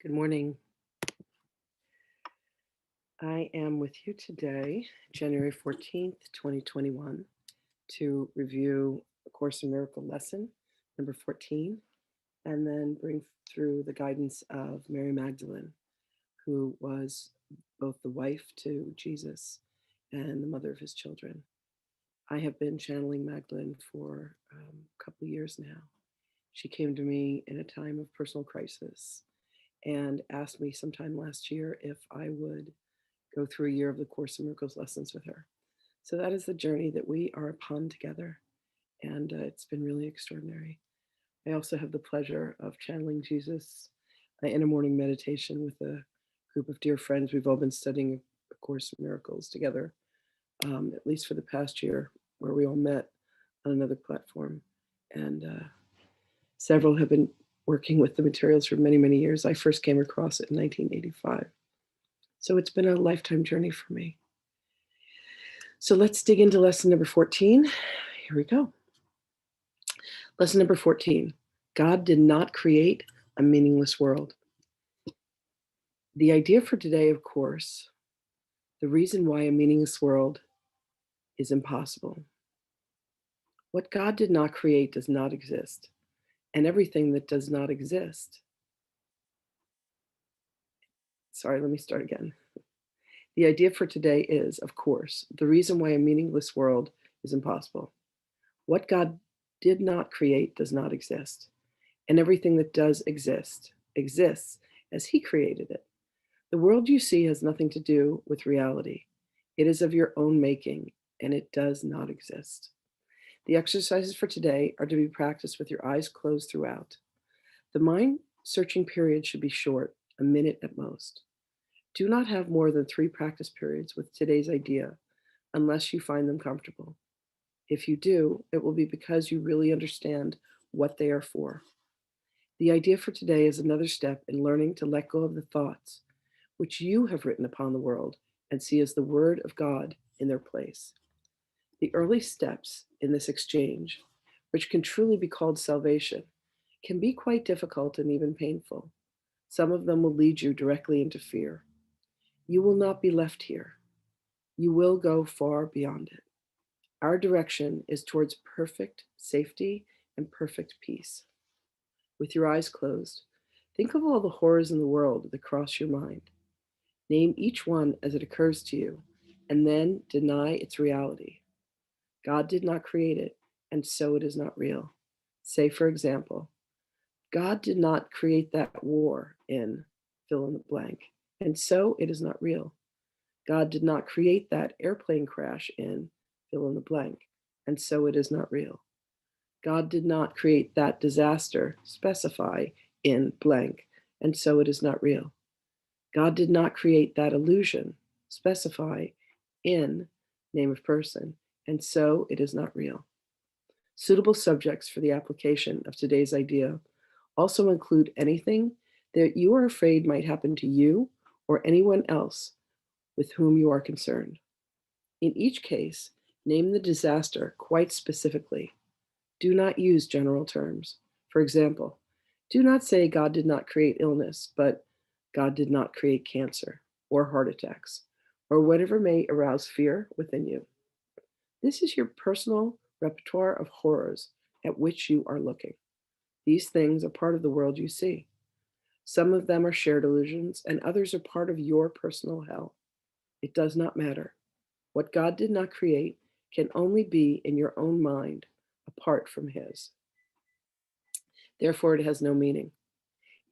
Good morning. I am with you today, January 14th, 2021, to review A Course in Miracle lesson number 14, and then bring through the guidance of Mary Magdalene, who was both the wife to Jesus and the mother of his children. I have been channeling Magdalene for a couple of years now. She came to me in a time of personal crisis and asked me sometime last year if I would go through a year of the Course in Miracles lessons with her. So that is the journey that we are upon together, and it's been really extraordinary. I also have the pleasure of channeling Jesus in a morning meditation with a group of dear friends. We've all been studying A Course in Miracles together, at least for the past year, where we all met on another platform. And several have been working with the materials for many, many years. I first came across it in 1985. So it's been a lifetime journey for me. So let's dig into lesson number 14. Here we go. Lesson number 14. God did not create a meaningless world. The idea for today, of course, the reason why a meaningless world is impossible. What God did not create does not exist, and everything that does not exist. Sorry, let me start again. The idea for today is, of course, the reason why a meaningless world is impossible. What God did not create does not exist, and everything that does exist exists as He created it. The world you see has nothing to do with reality. It is of your own making, and it does not exist. The exercises for today are to be practiced with your eyes closed throughout. The mind searching period should be short, a minute at most. Do not have more than 3 practice periods with today's idea unless you find them comfortable. If you do, it will be because you really understand what they are for. The idea for today is another step in learning to let go of the thoughts which you have written upon the world and see as the word of God in their place. The early steps in this exchange, which can truly be called salvation, can be quite difficult and even painful. Some of them will lead you directly into fear. You will not be left here. You will go far beyond it. Our direction is towards perfect safety and perfect peace. With your eyes closed, think of all the horrors in the world that cross your mind. Name each one as it occurs to you, and then deny its reality. God did not create it, and so it is not real. Say, for example, God did not create that war in fill in the blank, and so it is not real. God did not create that airplane crash in fill in the blank, and so it is not real. God did not create that disaster, specify in blank, and so it is not real. God did not create that illusion, specify in name of person, and so it is not real. Suitable subjects for the application of today's idea also include anything that you are afraid might happen to you or anyone else with whom you are concerned. In each case, name the disaster quite specifically. Do not use general terms. For example, do not say God did not create illness, but God did not create cancer or heart attacks or whatever may arouse fear within you. This is your personal repertoire of horrors at which you are looking. These things are part of the world you see. Some of them are shared illusions, and others are part of your personal hell. It does not matter. What God did not create can only be in your own mind, apart from His. Therefore, it has no meaning.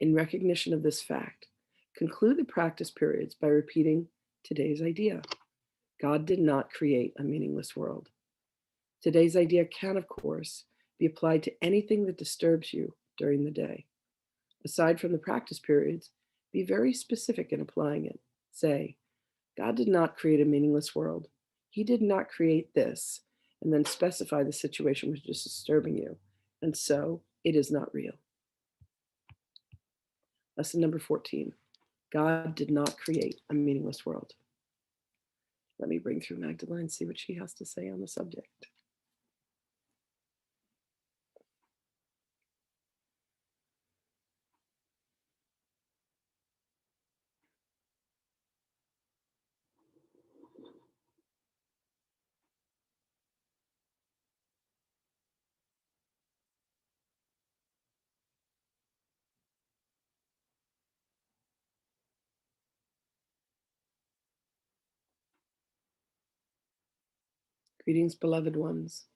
In recognition of this fact, conclude the practice periods by repeating today's idea. God did not create a meaningless world. Today's idea can, of course, be applied to anything that disturbs you during the day. Aside from the practice periods, be very specific in applying it. Say, God did not create a meaningless world. He did not create this, and then specify the situation which is disturbing you, and so it is not real. Lesson number 14. God did not create a meaningless world. Let me bring through Magdalene and see what she has to say on the subject. Greetings, beloved ones.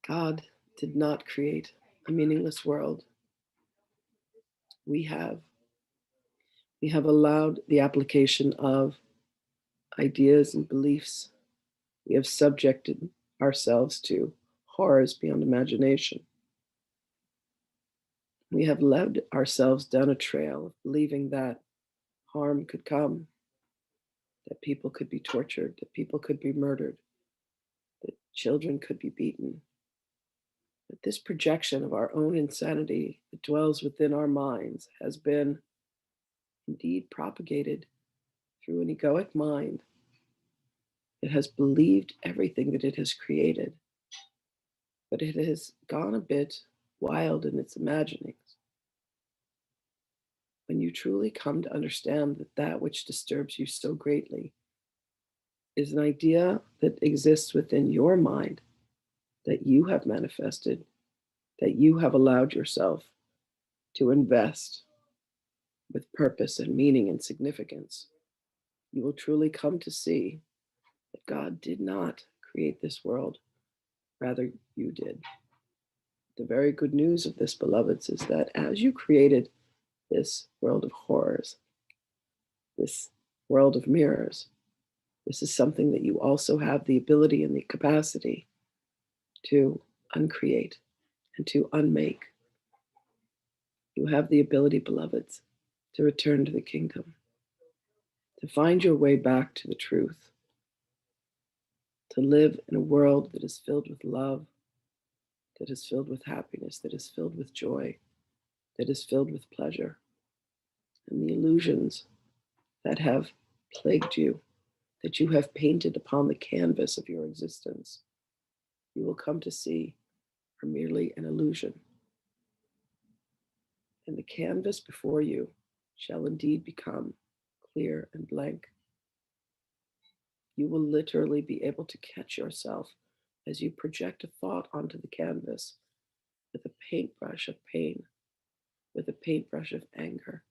God did not create a meaningless world. We have. We have allowed the application of ideas and beliefs. We have subjected ourselves to horrors beyond imagination. We have led ourselves down a trail of believing that harm could come, that people could be tortured, that people could be murdered, that children could be beaten. But this projection of our own insanity that dwells within our minds has been indeed propagated through an egoic mind that has believed everything that it has created, but it has gone a bit wild in its imaginings. When you truly come to understand that that which disturbs you so greatly is an idea that exists within your mind, that you have manifested, that you have allowed yourself to invest with purpose and meaning and significance, you will truly come to see that God did not create this world, rather, you did. The very good news of this, beloveds, is that as you created this world of horrors, this world of mirrors, this is something that you also have the ability and the capacity to uncreate and to unmake. You have the ability, beloveds, to return to the kingdom, to find your way back to the truth, to live in a world that is filled with love, that is filled with happiness, that is filled with joy, that is filled with pleasure. And the illusions that have plagued you, that you have painted upon the canvas of your existence, you will come to see are merely an illusion. And the canvas before you shall indeed become clear and blank. You will literally be able to catch yourself as you project a thought onto the canvas with a paintbrush of pain, with a paintbrush of anger,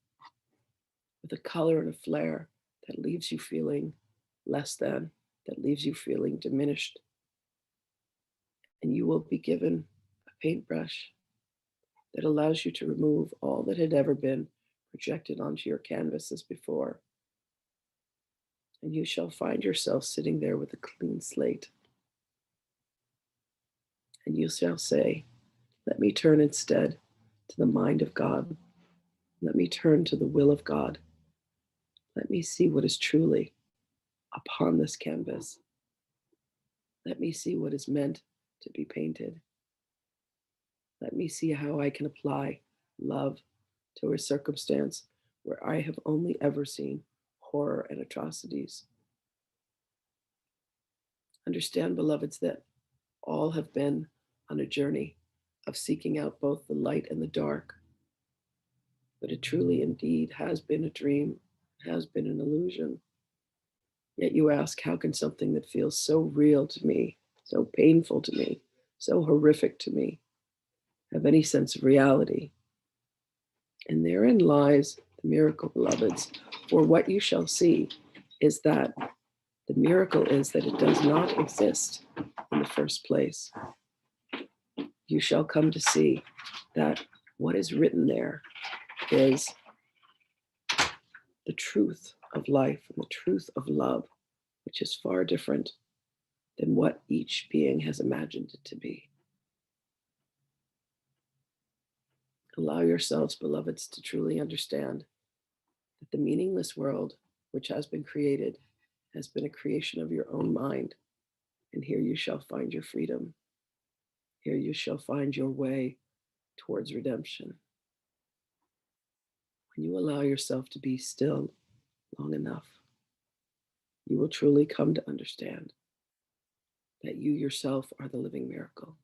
with a color and a flare that leaves you feeling less than, that leaves you feeling diminished. And you will be given a paintbrush that allows you to remove all that had ever been projected onto your canvases before. And you shall find yourself sitting there with a clean slate. And you shall say, let me turn instead to the mind of God. Let me turn to the will of God. Let me see what is truly upon this canvas. Let me see what is meant to be painted. Let me see how I can apply love to a circumstance where I have only ever seen horror and atrocities. Understand, beloveds, that all have been on a journey of seeking out both the light and the dark. But it truly indeed has been a dream, has been an illusion. Yet you ask, how can something that feels so real to me, so painful to me, so horrific to me, have any sense of reality? And therein lies the miracle, beloveds. For what you shall see is that the miracle is that it does not exist in the first place. You shall come to see that what is written there is the truth of life and the truth of love, which is far different than what each being has imagined it to be. Allow yourselves, beloveds, to truly understand that the meaningless world which has been created has been a creation of your own mind. And here you shall find your freedom. Here you shall find your way towards redemption. When you allow yourself to be still long enough, you will truly come to understand that you yourself are the living miracle.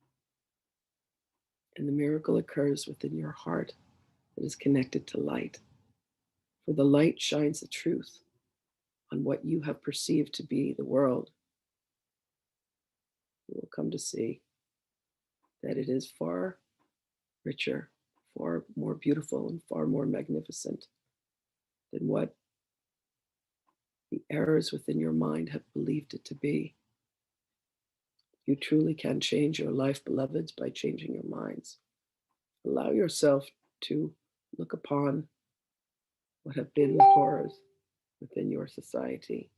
And the miracle occurs within your heart that is connected to light. For the light shines the truth on what you have perceived to be the world. You will come to see that it is far richer, far more beautiful, and far more magnificent than what the errors within your mind have believed it to be. You truly can change your life, beloveds, by changing your minds. Allow yourself to look upon what have been the horrors within your society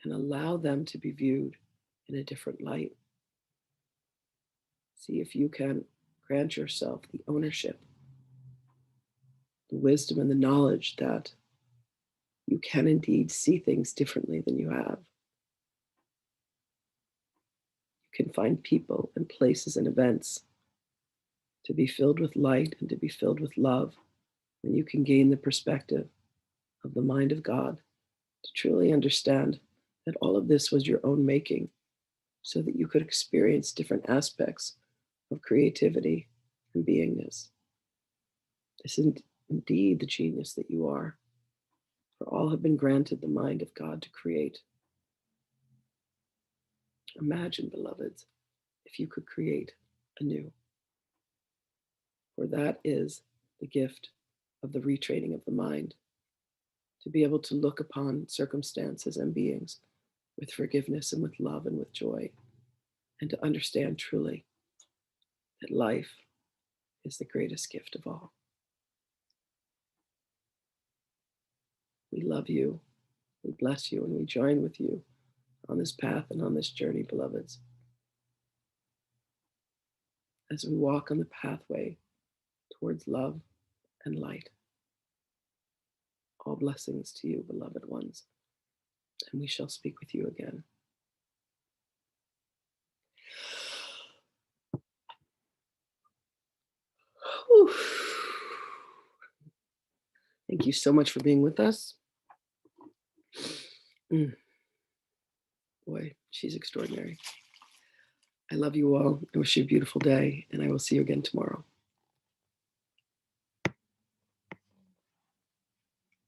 and allow them to be viewed in a different light. See if you can grant yourself the ownership, the wisdom, and the knowledge that you can indeed see things differently than you have. You can find people and places and events to be filled with light and to be filled with love, and you can gain the perspective of the mind of God to truly understand that all of this was your own making so that you could experience different aspects of creativity and beingness. This is indeed the genius that you are, for all have been granted the mind of God to create. Imagine, beloveds, if you could create anew, for that is the gift of the retraining of the mind, to be able to look upon circumstances and beings with forgiveness and with love and with joy, and to understand truly that life is the greatest gift of all. We love you, we bless you, and we join with you on this path and on this journey, beloveds, as we walk on the pathway towards love and light. All blessings to you, beloved ones, and we shall speak with you again. Whew. Thank you so much for being with us. Boy, she's extraordinary. I love you all. I wish you a beautiful day, and I will see you again tomorrow.